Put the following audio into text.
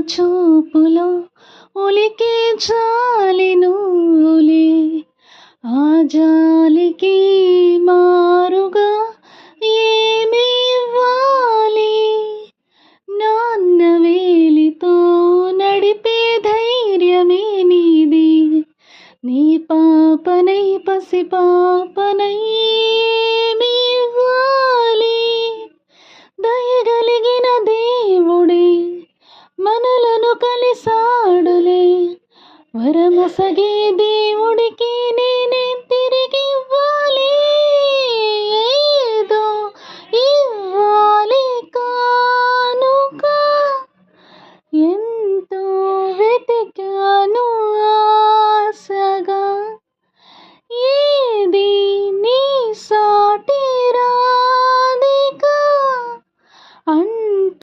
చూపులో ఒలికే జాలి నువ్వులే. ఆ జాలికి మారుగా ఏమి ఇవ్వాలి? నాన్న వేలితో నడిపే ధైర్యమే నీది. నీ పాపనై పసి పాపనై ఏమి ఇవ్వాలి? దయగలిగిన దేవుడే మనలను కలిసాడులే. వరమొసగే